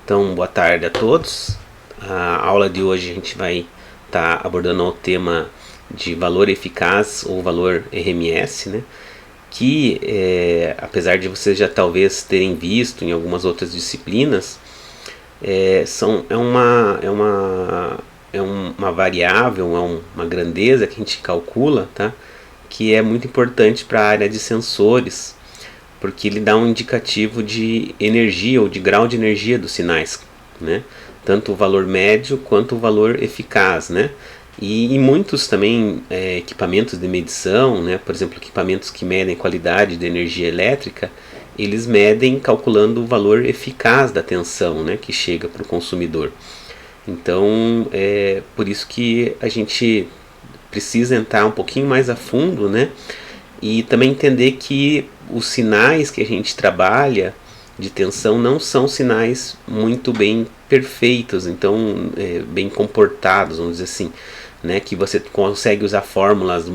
Então, boa tarde a todos. A aula de hoje a gente vai estar abordando o tema de valor eficaz ou valor RMS, né? Que, apesar de vocês já talvez terem visto em algumas outras disciplinas, é uma variável, uma grandeza que a gente calcula, tá? Que é muito importante para a área de sensores, porque ele dá um indicativo de energia ou de grau de energia dos sinais, né? Tanto o valor médio quanto o valor eficaz, né? E em muitos também equipamentos de medição, né? Por exemplo, equipamentos que medem qualidade de energia elétrica, eles medem calculando o valor eficaz da tensão, né? Que chega para o consumidor. Então, é por isso que a gente precisa entrar um pouquinho mais a fundo, né? E também entender que os sinais que a gente trabalha de tensão não são sinais muito bem perfeitos, então bem comportados, vamos dizer assim, né? Que você consegue usar fórmulas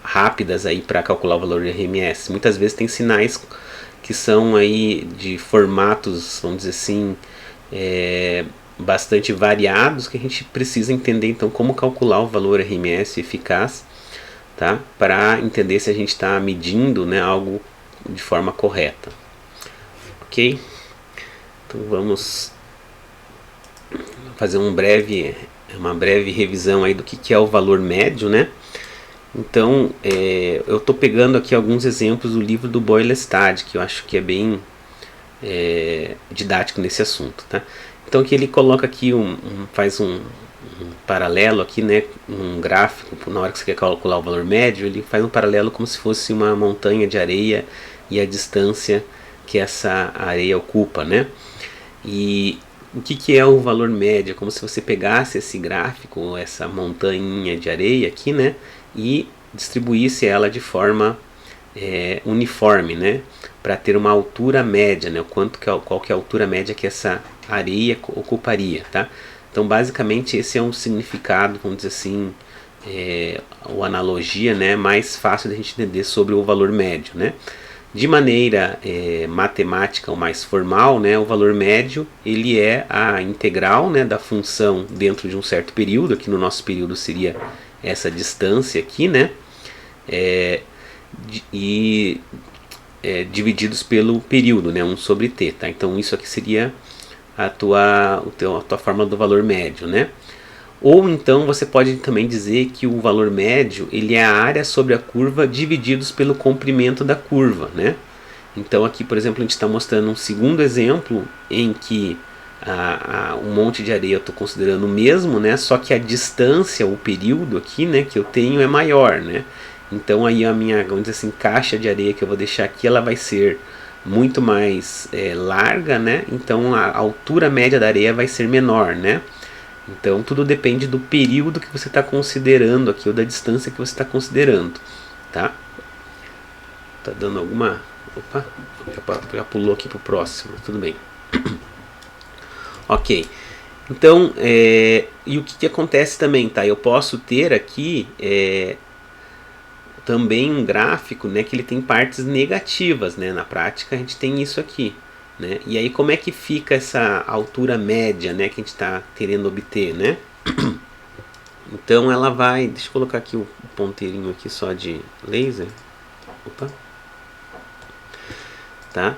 rápidas aí para calcular o valor de RMS. Muitas vezes tem sinais que são aí de formatos, vamos dizer assim, bastante variados, que a gente precisa entender então como calcular o valor RMS eficaz, tá? Para entender se a gente está medindo, né, algo de forma correta. Ok? Então vamos fazer uma breve revisão aí do que é o valor médio, né? Então eu estou pegando aqui alguns exemplos do livro do Boylestad, que eu acho que é bem didático nesse assunto, tá? Então aqui ele coloca aqui faz um paralelo aqui, né, um gráfico, na hora que você quer calcular o valor médio, ele faz um paralelo como se fosse uma montanha de areia e a distância que essa areia ocupa, né? E o que é o valor médio? É como se você pegasse esse gráfico, essa montanha de areia aqui, né, e distribuísse ela de forma uniforme, né, para ter uma altura média, né, qual que é a altura média que essa areia ocuparia, tá? Então, basicamente, esse é um significado, vamos dizer assim, ou analogia, né, mais fácil de a gente entender sobre o valor médio, né? De maneira matemática ou mais formal, né, o valor médio ele é a integral, né, da função dentro de um certo período. Aqui no nosso período seria essa distância aqui, né? Divididos pelo período, né, 1 sobre t, tá? Então isso aqui seria a tua fórmula do valor médio, né? Ou então você pode também dizer que o valor médio ele é a área sobre a curva divididos pelo comprimento da curva, né? Então aqui, por exemplo, a gente está mostrando um segundo exemplo em que um monte de areia eu estou considerando o mesmo, né? Só que a distância, o período aqui, né, que eu tenho é maior, né? Então aí a minha, vamos dizer assim, caixa de areia que eu vou deixar aqui, ela vai ser muito mais larga, né? Então a altura média da areia vai ser menor, né? Então tudo depende do período que você está considerando aqui, ou da distância que você está considerando, tá? Tá dando alguma... Opa, já pulou aqui pro próximo, tudo bem. Ok, então, e o que acontece também, tá? Eu posso ter aqui também um gráfico, né, que ele tem partes negativas, né? Na prática a gente tem isso aqui, né? E aí como é que fica essa altura média, né, que a gente está querendo obter, né? Então ela vai, deixa eu colocar aqui o ponteirinho aqui só de laser. Opa. Tá?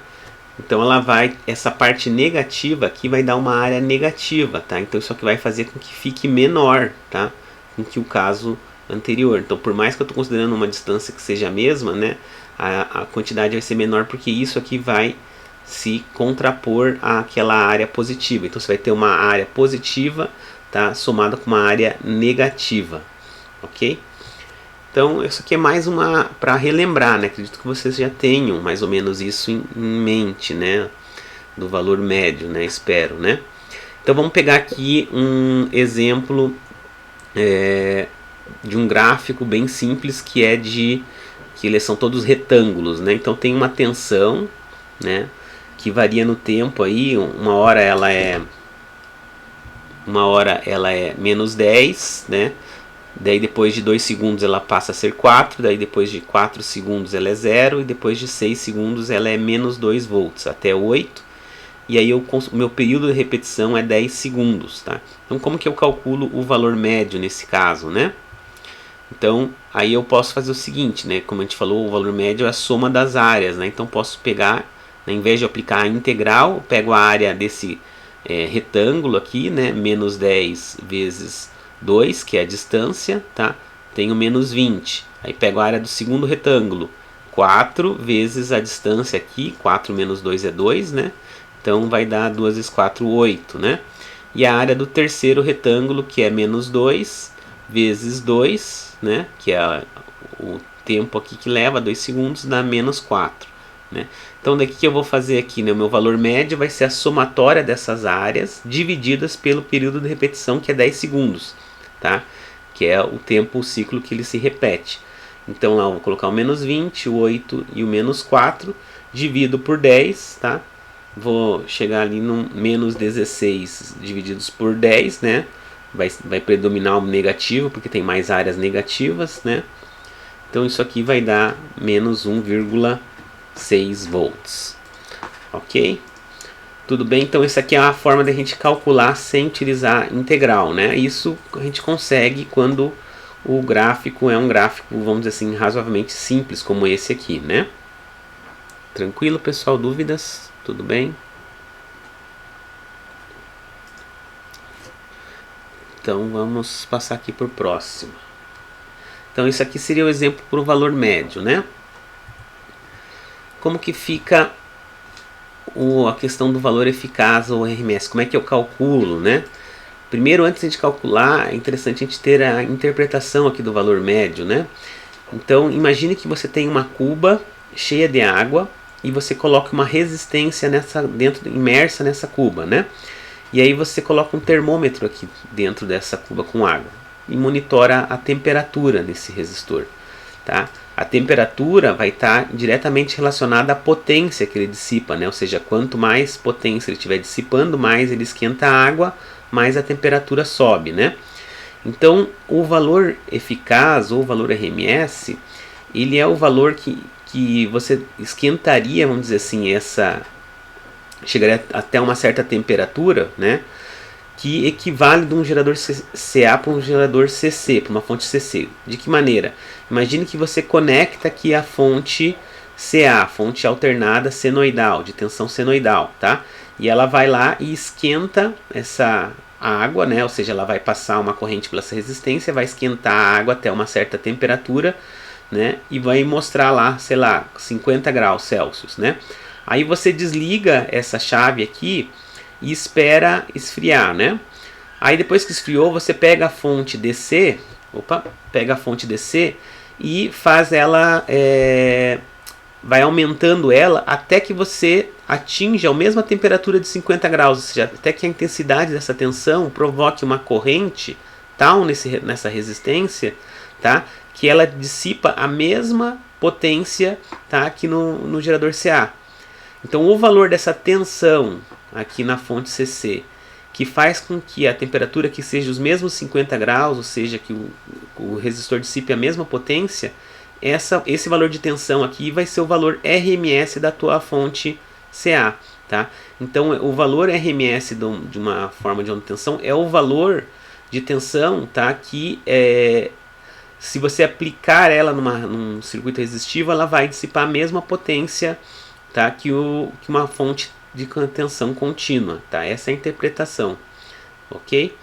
Então ela vai, essa parte negativa aqui vai dar uma área negativa, tá? Então isso aqui vai fazer com que fique menor, tá? Do que o caso anterior. Então por mais que eu estou considerando uma distância que seja a mesma, né, a quantidade vai ser menor porque isso aqui vai se contrapor àquela área positiva. Então você vai ter uma área positiva, tá, somada com uma área negativa, ok? Então isso aqui é mais uma para relembrar, né? Acredito que vocês já tenham mais ou menos isso em mente, né, do valor médio, né? Espero, né? Então vamos pegar aqui um exemplo de um gráfico bem simples que que eles são todos retângulos, né? Então tem uma tensão, né, que varia no tempo aí. Uma hora ela é menos 10, né? Daí depois de 2 segundos ela passa a ser 4, daí depois de 4 segundos ela é 0 e depois de 6 segundos ela é menos 2 volts até 8. e aí o meu período de repetição é 10 segundos, tá? Então como que eu calculo o valor médio nesse caso, né? Então aí eu posso fazer o seguinte, né? Como a gente falou, o valor médio é a soma das áreas, né? Então posso pegar, né, em vez de aplicar a integral, eu pego a área desse retângulo aqui, né? Menos 10 vezes 2, que é a distância, tá? Tenho menos 20. Aí pego a área do segundo retângulo, 4 vezes a distância aqui, 4 menos 2 é 2, né? Então vai dar 2 vezes 4, 8, né? E a área do terceiro retângulo, que é menos 2 vezes 2, né? Que é o tempo aqui que leva, 2 segundos, dá menos 4, né? Então daqui que eu vou fazer aqui, né? O meu valor médio vai ser a somatória dessas áreas divididas pelo período de repetição, que é 10 segundos, tá? Que é o tempo, o ciclo que ele se repete. Então lá eu vou colocar o menos 20, o 8 e o menos 4, divido por 10, tá? Vou chegar ali no menos 16 divididos por 10, né? Vai predominar o negativo, porque tem mais áreas negativas, né? Então isso aqui vai dar menos 1,6 volts. Ok? Tudo bem? Então essa aqui é a forma de a gente calcular sem utilizar integral, né? Isso a gente consegue quando o gráfico é um gráfico, vamos dizer assim, razoavelmente simples, como esse aqui, né? Tranquilo, pessoal? Dúvidas? Tudo bem? Então vamos passar aqui para o próximo. Então isso aqui seria o exemplo para o valor médio, né? Como que fica a questão do valor eficaz ou RMS? Como é que eu calculo, né? Primeiro, antes de calcular, é interessante a gente ter a interpretação aqui do valor médio, né? Então, imagine que você tem uma cuba cheia de água e você coloca uma resistência imersa nessa cuba, né? E aí você coloca um termômetro aqui dentro dessa cuba com água e monitora a temperatura desse resistor, tá? A temperatura vai estar diretamente relacionada à potência que ele dissipa, né? Ou seja, quanto mais potência ele estiver dissipando, mais ele esquenta a água, mais a temperatura sobe, né? Então, o valor eficaz ou o valor RMS, ele é o valor que você esquentaria, vamos dizer assim, chegaria até uma certa temperatura, né? Que equivale de um gerador CA para um gerador CC, para uma fonte CC. De que maneira? Imagine que você conecta aqui a fonte CA, fonte alternada senoidal, de tensão senoidal, tá? E ela vai lá e esquenta essa água, né? Ou seja, ela vai passar uma corrente pela essa resistência, vai esquentar a água até uma certa temperatura, né? E vai mostrar lá, sei lá, 50 graus Celsius, né? Aí você desliga essa chave aqui e espera esfriar, né? Aí depois que esfriou, você pega a fonte DC, e faz ela, vai aumentando ela até que você atinja a mesma temperatura de 50 graus, ou seja, até que a intensidade dessa tensão provoque uma corrente tal nessa resistência, tá? Que ela dissipa a mesma potência, tá? Aqui no gerador CA. Então o valor dessa tensão aqui na fonte CC, que faz com que a temperatura que seja os mesmos 50 graus, ou seja, que o resistor dissipe a mesma potência, esse valor de tensão aqui vai ser o valor RMS da tua fonte CA, tá? Então o valor RMS de uma forma de onda de tensão é o valor de tensão, tá? Que se você aplicar ela num circuito resistivo, ela vai dissipar a mesma potência, tá? Que uma fonte de tensão contínua, tá? Essa é a interpretação, ok?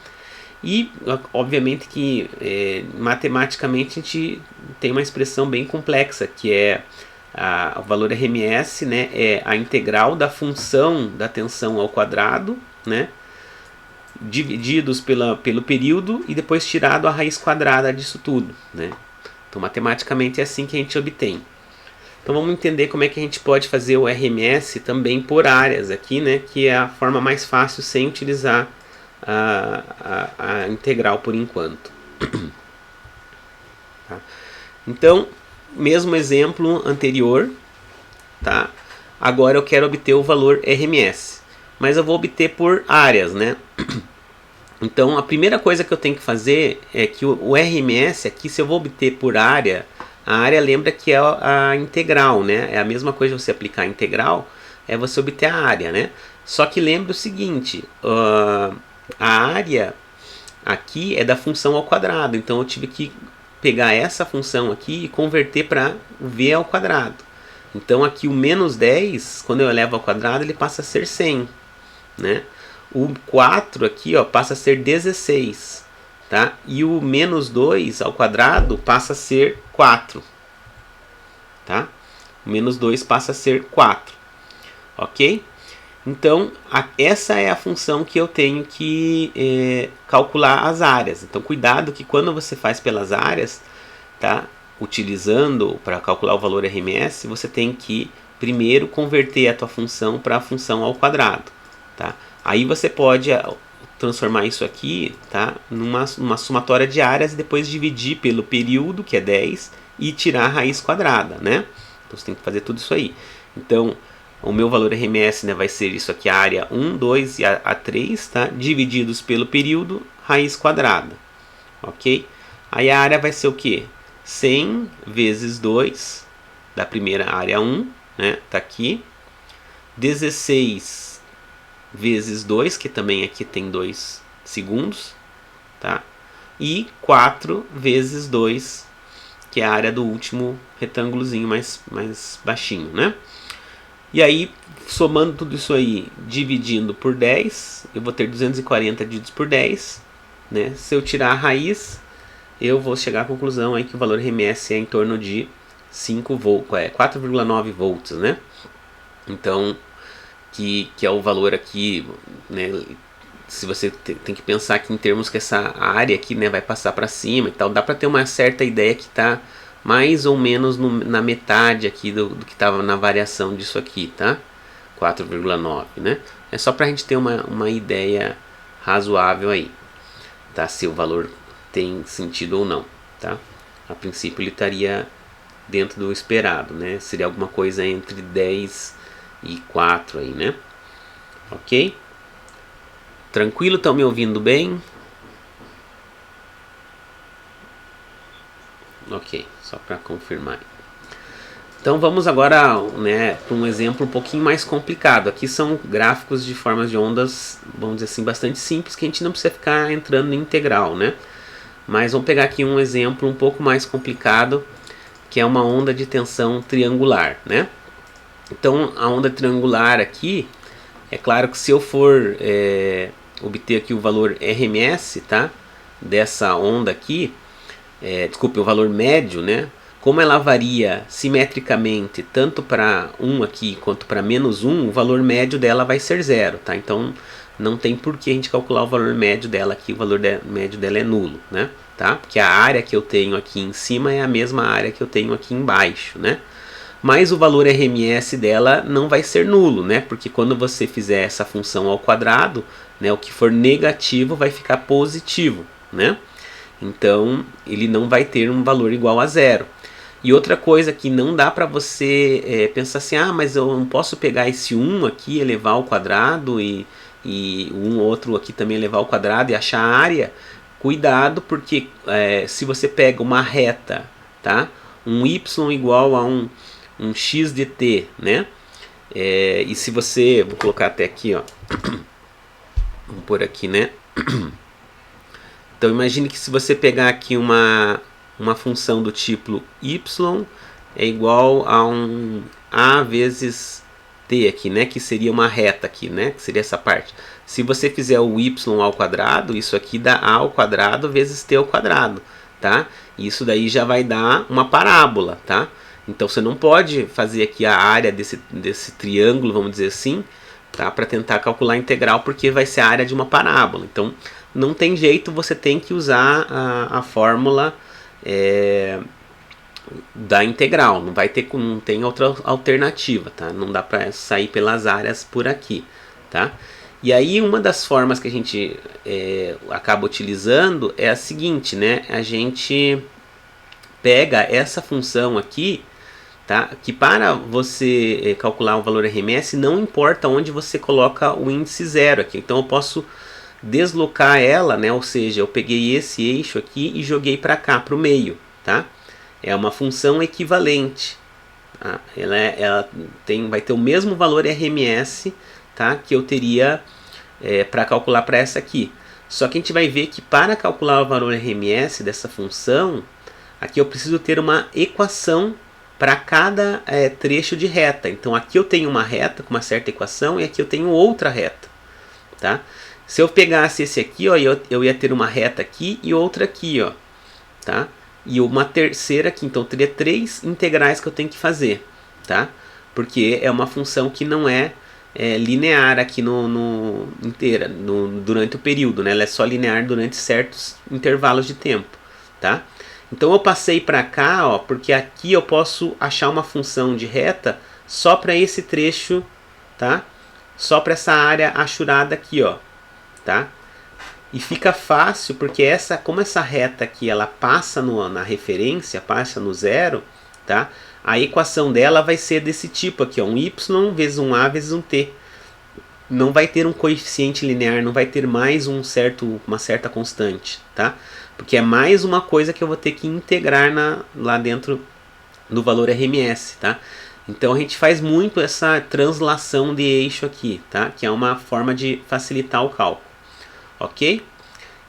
E obviamente que matematicamente a gente tem uma expressão bem complexa, que é o valor RMS, né? É a integral da função da tensão ao quadrado, né? Divididos pelo período e depois tirado a raiz quadrada disso tudo, né? Então matematicamente é assim que a gente obtém. Então vamos entender como é que a gente pode fazer o RMS também por áreas aqui, né? Que é a forma mais fácil sem utilizar a integral por enquanto. Tá? Então, mesmo exemplo anterior, tá? Agora eu quero obter o valor RMS, mas eu vou obter por áreas, né? Então a primeira coisa que eu tenho que fazer é que o RMS aqui, se eu vou obter por área, a área lembra que é a integral, né? É a mesma coisa você aplicar a integral, é você obter a área, né? Só que lembre o seguinte, a área aqui é da função ao quadrado, então eu tive que pegar essa função aqui e converter para v ao quadrado. Então aqui o menos 10, quando eu elevo ao quadrado, ele passa a ser 100, né? O 4 aqui, ó, passa a ser 16, tá? E o menos 2 ao quadrado passa a ser 4, tá? O menos 2 passa a ser 4, ok? Então, essa é a função que eu tenho que calcular as áreas. Então, cuidado que quando você faz pelas áreas, tá? Utilizando para calcular o valor RMS, você tem que primeiro converter a tua função para a função ao quadrado, tá? Aí você pode transformar isso aqui, tá? numa somatória de áreas e depois dividir pelo período, que é 10, e tirar a raiz quadrada, né? Então você tem que fazer tudo isso aí. Então, o meu valor RMS, né, vai ser isso aqui, a área 1, 2 e a 3, tá? Divididos pelo período, raiz quadrada, ok? Aí a área vai ser o quê? 100 vezes 2 da primeira área 1, né? Tá aqui. 16 vezes 2, que também aqui tem 2 segundos, tá? E 4 vezes 2, que é a área do último retângulozinho mais baixinho, né? E aí, somando tudo isso aí, dividindo por 10, eu vou ter 240 divididos por 10, né? Se eu tirar a raiz, eu vou chegar à conclusão aí que o valor RMS é em torno de 4,9 volts, né? Então, que é o valor aqui, né? Se você tem que pensar aqui em termos que essa área aqui, né, vai passar para cima e tal, dá para ter uma certa ideia que está mais ou menos na metade aqui do que estava na variação disso aqui, tá? 4,9, né? É só para a gente ter uma ideia razoável aí, tá? Se o valor tem sentido ou não, tá? A princípio ele estaria dentro do esperado, né? Seria alguma coisa entre 10 e 4 aí, né? Ok? Tranquilo? Estão me ouvindo bem? Ok, só para confirmar. Então vamos agora, né, para um exemplo um pouquinho mais complicado. Aqui são gráficos de formas de ondas, vamos dizer assim, bastante simples, que a gente não precisa ficar entrando em integral, né? Mas vamos pegar aqui um exemplo um pouco mais complicado, que é uma onda de tensão triangular, né? Então a onda triangular aqui, é claro que se eu for obter aqui o valor RMS, tá? Dessa onda aqui, desculpe, o valor médio, né? Como ela varia simetricamente tanto para 1 aqui quanto para menos 1, o valor médio dela vai ser 0, tá? Então não tem por que a gente calcular o valor médio dela aqui, o valor médio dela é nulo, né? Tá? Porque a área que eu tenho aqui em cima é a mesma área que eu tenho aqui embaixo, né? Mas o valor RMS dela não vai ser nulo, né? Porque quando você fizer essa função ao quadrado, né, o que for negativo vai ficar positivo, né? Então ele não vai ter um valor igual a 0. E outra coisa que não dá para você pensar assim, ah, mas eu não posso pegar esse 1 aqui, elevar ao quadrado e um outro aqui também elevar ao quadrado e achar a área. Cuidado, porque se você pega uma reta, tá? Um y igual a um x de t, né? E se você, vou colocar até aqui, ó, vamos pôr aqui, né? Então imagine que se você pegar aqui uma função do tipo y é igual a um a vezes t aqui, né? Que seria uma reta aqui, né? Que seria essa parte. Se você fizer o y ao quadrado, isso aqui dá a ao quadrado vezes t ao quadrado, tá? Isso daí já vai dar uma parábola, tá? Então você não pode fazer aqui a área desse triângulo, vamos dizer assim, tá? Para tentar calcular a integral, porque vai ser a área de uma parábola. Então não tem jeito, você tem que usar a fórmula da integral. Não tem outra alternativa, tá? Não dá para sair pelas áreas por aqui, tá? E aí uma das formas que a gente acaba utilizando é a seguinte, né? A gente pega essa função aqui, tá? Que para você calcular o valor RMS não importa onde você coloca o índice 0 aqui. Então eu posso deslocar ela, né? Ou seja, eu peguei esse eixo aqui e joguei para cá, para o meio, tá? É uma função equivalente, tá? Ela vai ter o mesmo valor RMS, tá? Que eu teria para calcular para essa aqui. Só que a gente vai ver que para calcular o valor RMS dessa função, aqui eu preciso ter uma equação para cada trecho de reta. Então aqui eu tenho uma reta com uma certa equação e aqui eu tenho outra reta, tá? Se eu pegasse esse aqui, ó, eu ia ter uma reta aqui e outra aqui, ó, tá? E uma terceira aqui, então teria 3 integrais que eu tenho que fazer, tá? Porque é uma função que não é linear aqui inteira, durante o período, né? Ela é só linear durante certos intervalos de tempo, tá? Então eu passei para cá, ó, porque aqui eu posso achar uma função de reta só para esse trecho, tá? Só para essa área achurada aqui, ó, tá? E fica fácil porque como essa reta aqui ela passa na referência, passa no zero, tá? A equação dela vai ser desse tipo aqui, ó, um y vezes um a vezes um t. Não vai ter um coeficiente linear, não vai ter mais uma certa constante, tá? Porque é mais uma coisa que eu vou ter que integrar lá dentro do valor RMS, tá? Então a gente faz muito essa translação de eixo aqui, tá? Que é uma forma de facilitar o cálculo, ok?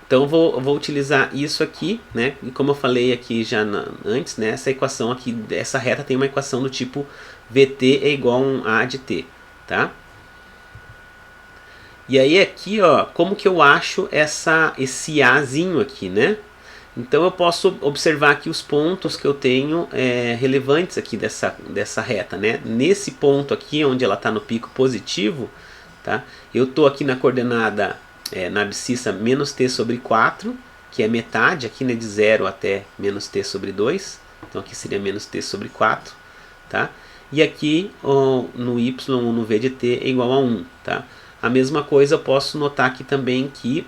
Então vou utilizar isso aqui, né? E como eu falei aqui já antes, né? Essa equação aqui, essa reta tem uma equação do tipo VT é igual a um A de T, tá? E aí aqui, ó, como que eu acho esse Azinho aqui, né? Então eu posso observar aqui os pontos que eu tenho relevantes aqui dessa reta, né? Nesse ponto aqui, onde ela está no pico positivo, tá? Eu estou aqui na coordenada na abscissa menos t sobre 4, que é metade aqui, né, de 0 até menos t sobre 2. Então aqui seria menos t sobre 4, tá? E aqui no y ou no v de t é igual a 1, tá? A mesma coisa eu posso notar aqui também que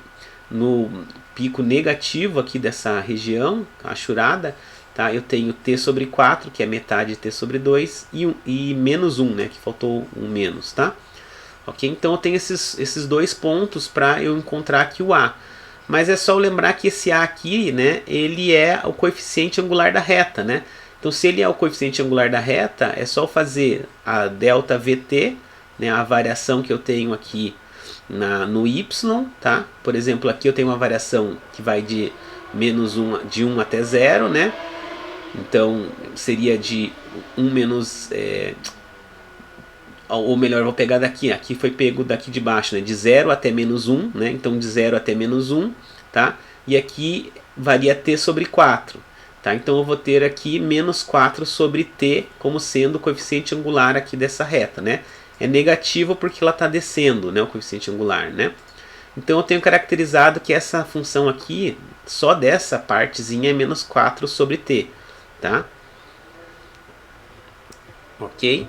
no pico negativo aqui dessa região achurada, tá? Eu tenho t sobre 4, que é metade de t sobre 2, e menos 1, né? Que faltou um menos, tá? Ok? Então eu tenho esses dois pontos para eu encontrar aqui o A. Mas é só eu lembrar que esse A aqui, né? Ele é o coeficiente angular da reta, né? Então se ele é o coeficiente angular da reta, é só fazer a delta VT, né, a variação que eu tenho aqui no y, tá? Por exemplo, aqui eu tenho uma variação que vai de menos 1, de 1 até 0, né? Então seria de 1 menos... ou melhor, eu vou pegar daqui. Aqui foi pego daqui de baixo, né? De 0 até menos 1, né? Então de 0 até menos 1, tá? E aqui varia t sobre 4. Tá? Então eu vou ter aqui menos 4 sobre t como sendo o coeficiente angular aqui dessa reta, né? É negativo porque ela está descendo, né, o coeficiente angular, né? Então eu tenho caracterizado que essa função aqui, só dessa partezinha é menos 4 sobre t, tá? Ok?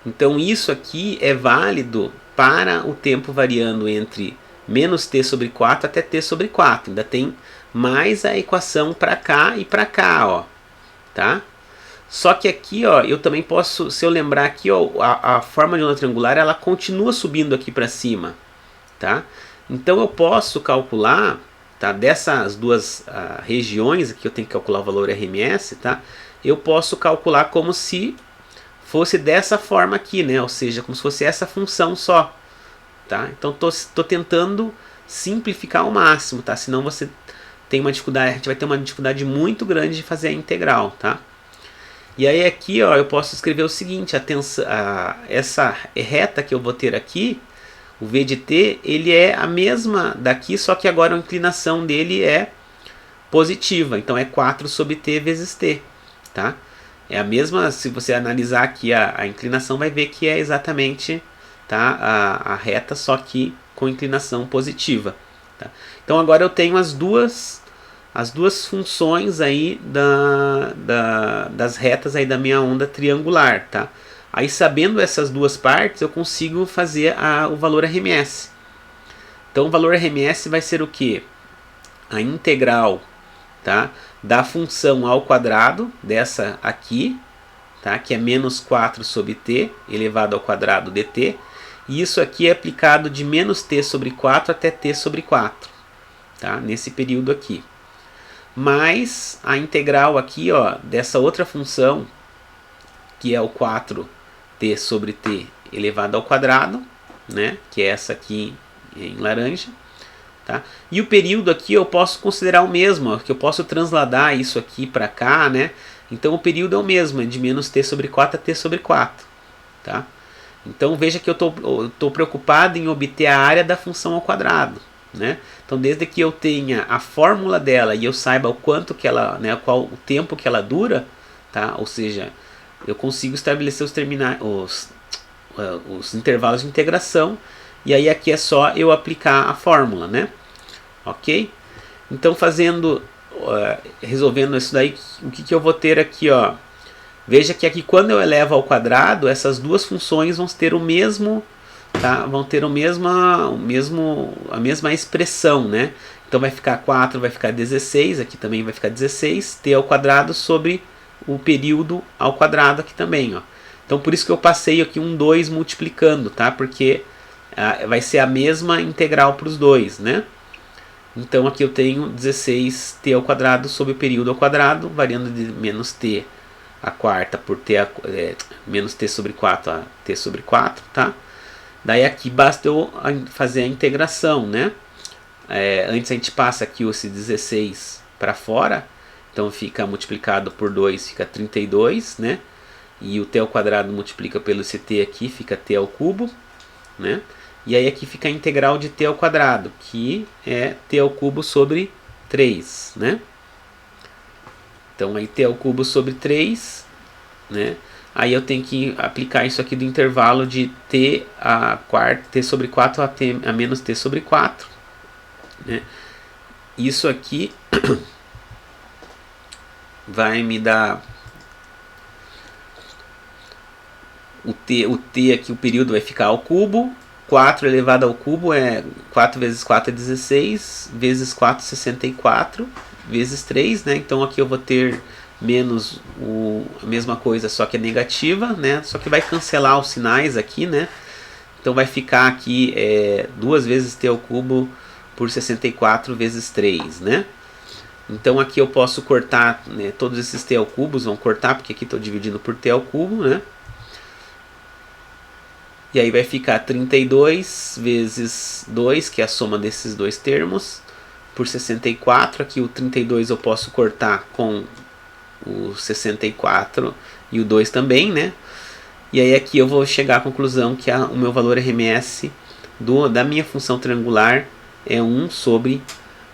Então isso aqui é válido para o tempo variando entre menos t sobre 4 até t sobre 4. Ainda tem mais a equação para cá e para cá, ó, tá? Só que aqui, ó, eu também posso, se eu lembrar aqui, ó, a forma de onda triangular, ela continua subindo aqui para cima, tá? Então eu posso calcular, tá, dessas duas regiões aqui eu tenho que calcular o valor RMS, tá? Eu posso calcular como se fosse dessa forma aqui, né? Ou seja, como se fosse essa função só, tá? Então tô tentando simplificar ao máximo, tá? Senão você tem uma dificuldade, a gente vai ter uma dificuldade muito grande de fazer a integral, tá? E aí aqui, ó, eu posso escrever o seguinte, essa reta que eu vou ter aqui, o v de t, ele é a mesma daqui, só que agora a inclinação dele é positiva, então é 4 sobre t vezes t, tá? É a mesma, se você analisar aqui a inclinação, vai ver que é exatamente, tá, a reta, só que com inclinação positiva, tá? Então agora eu tenho as duas funções aí das retas aí da minha onda triangular, tá? Aí sabendo essas duas partes, eu consigo fazer o valor RMS. Então o valor RMS vai ser o quê? A integral, tá, da função ao quadrado dessa aqui, tá, que é menos 4 sobre t elevado ao quadrado dt. E isso aqui é aplicado de menos t sobre 4 até t sobre 4, tá? Nesse período aqui. Mais a integral aqui, ó, dessa outra função, que é o 4t sobre t elevado ao quadrado, né, que é essa aqui em laranja, tá? E o período aqui eu posso considerar o mesmo, que eu posso transladar isso aqui para cá, né? Então o período é o mesmo, é de menos t sobre 4 a t sobre 4, tá? Então veja que eu estou preocupado em obter a área da função ao quadrado, né? Então desde que eu tenha a fórmula dela e eu saiba o quanto que ela, né, qual o tempo que ela dura, tá? Ou seja, eu consigo estabelecer os intervalos de integração, e aí aqui é só eu aplicar a fórmula, né? Ok? Então resolvendo isso daí, o que eu vou ter aqui, ó? Veja que aqui quando eu elevo ao quadrado, essas duas funções vão ter o mesmo, tá? Vão ter a mesma expressão, né? Então vai ficar 4, vai ficar 16, aqui também vai ficar 16, t ao quadrado sobre o período ao quadrado aqui também, ó. Então por isso que eu passei aqui um 2 multiplicando, tá? Porque vai ser a mesma integral para os dois, né? Então aqui eu tenho 16t ao quadrado sobre o período ao quadrado, variando de menos t a quarta por menos t sobre 4 a t sobre 4, tá? Daí aqui basta eu fazer a integração, né? Antes a gente passa aqui esse 16 para fora, então fica multiplicado por 2, fica 32, né? E o t ao quadrado multiplica pelo esse t aqui, fica t ao cubo, né? E aí aqui fica a integral de t ao quadrado, que é t ao cubo sobre 3, né? Então aí t ao cubo sobre 3, né? Aí eu tenho que aplicar isso aqui do intervalo de t sobre 4 a menos t sobre 4, né? Isso aqui vai me dar o t aqui, o período vai ficar ao cubo. 4 elevado ao cubo 4 vezes 4 é 16, vezes 4 64, vezes 3, né? Então aqui eu vou ter menos a mesma coisa, só que é negativa, né? Só que vai cancelar os sinais aqui, né? Então vai ficar aqui 2 vezes t ao cubo por 64 vezes 3, né? Então aqui eu posso cortar, né, todos esses t ao cubos vão cortar, porque aqui estou dividindo por t ao cubo, né? E aí vai ficar 32 vezes 2, que é a soma desses dois termos, por 64. Aqui o 32 eu posso cortar com o 64 e o 2 também, né? E aí aqui eu vou chegar à conclusão que o meu valor RMS da minha função triangular é 1 sobre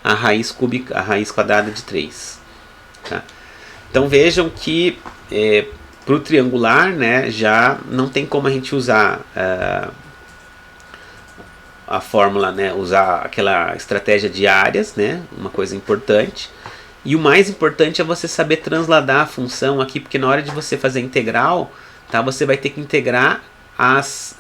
a raiz cúbica, a raiz quadrada de 3. Tá? Então vejam que para o triangular, né, já não tem como a gente usar a fórmula, né, usar aquela estratégia de áreas, né, uma coisa importante. E o mais importante é você saber transladar a função aqui, porque na hora de você fazer a integral, tá, você vai ter que integrar as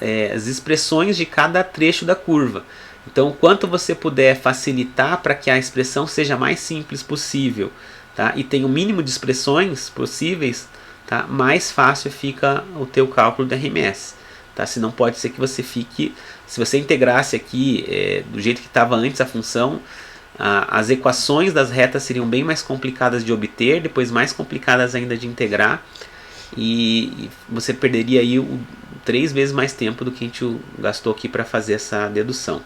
expressões de cada trecho da curva. Então, quanto você puder facilitar para que a expressão seja mais simples possível, tá, e tenha o mínimo de expressões possíveis, tá, mais fácil fica o teu cálculo de RMS. Tá? Senão pode ser que você fique... Se você integrasse aqui do jeito que estava antes a função, as equações das retas seriam bem mais complicadas de obter, depois mais complicadas ainda de integrar, e você perderia aí 3 vezes mais tempo do que a gente gastou aqui para fazer essa dedução.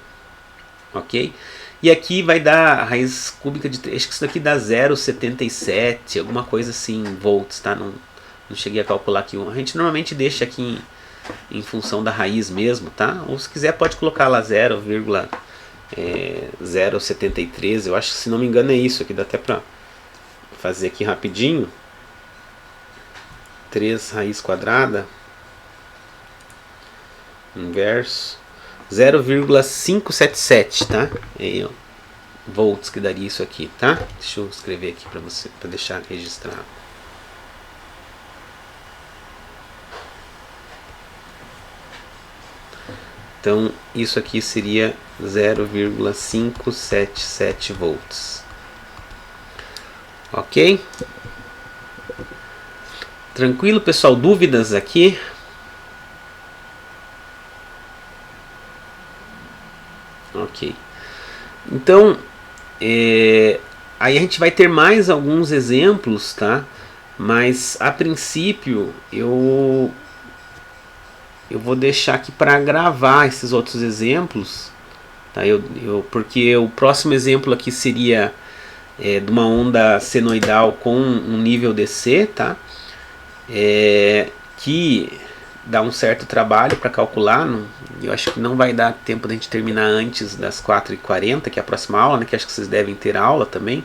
Ok? E aqui vai dar a raiz cúbica de 3, acho que isso daqui dá 0,77, alguma coisa assim, volts, tá? Não cheguei a calcular aqui. A gente normalmente deixa aqui em função da raiz mesmo, tá? Ou se quiser pode colocar lá 0,073, eu acho que se não me engano é isso aqui, dá até pra fazer aqui rapidinho. 3 raiz quadrada inverso 0,577, tá? Volts que daria isso aqui, tá? Deixa eu escrever aqui para você, para deixar registrado. Então, isso aqui seria 0,577 volts. Ok? Tranquilo, pessoal? Dúvidas aqui? Ok. Então, aí a gente vai ter mais alguns exemplos, tá? Mas, a princípio, eu eu vou deixar aqui para gravar esses outros exemplos, tá? Porque o próximo exemplo aqui seria de uma onda senoidal com um nível DC, tá? Que dá um certo trabalho para calcular. Eu acho que não vai dar tempo da gente terminar antes das 4h40, que é a próxima aula, né? Que acho que vocês devem ter aula também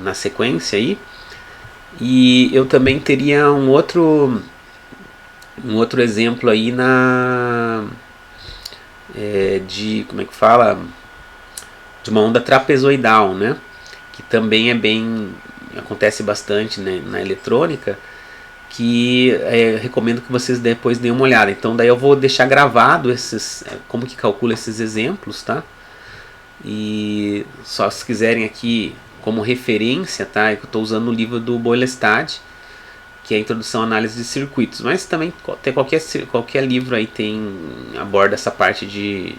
na sequência aí. E eu também teria um outro exemplo aí de, como é que fala, de uma onda trapezoidal, né? Que também acontece bastante, né, na eletrônica, que recomendo que vocês depois deem uma olhada. Então daí eu vou deixar gravado como que calcula esses exemplos, tá? E só se quiserem aqui como referência, tá? Eu estou usando o livro do Boylestad, que é a Introdução à Análise de Circuitos, mas também tem qualquer livro aí aborda essa parte de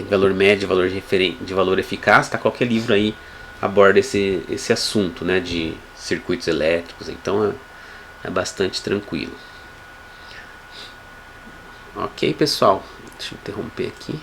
valor médio, de valor eficaz, tá? Qualquer livro aí aborda esse assunto, né, de circuitos elétricos, então é bastante tranquilo. Ok, pessoal, deixa eu interromper aqui.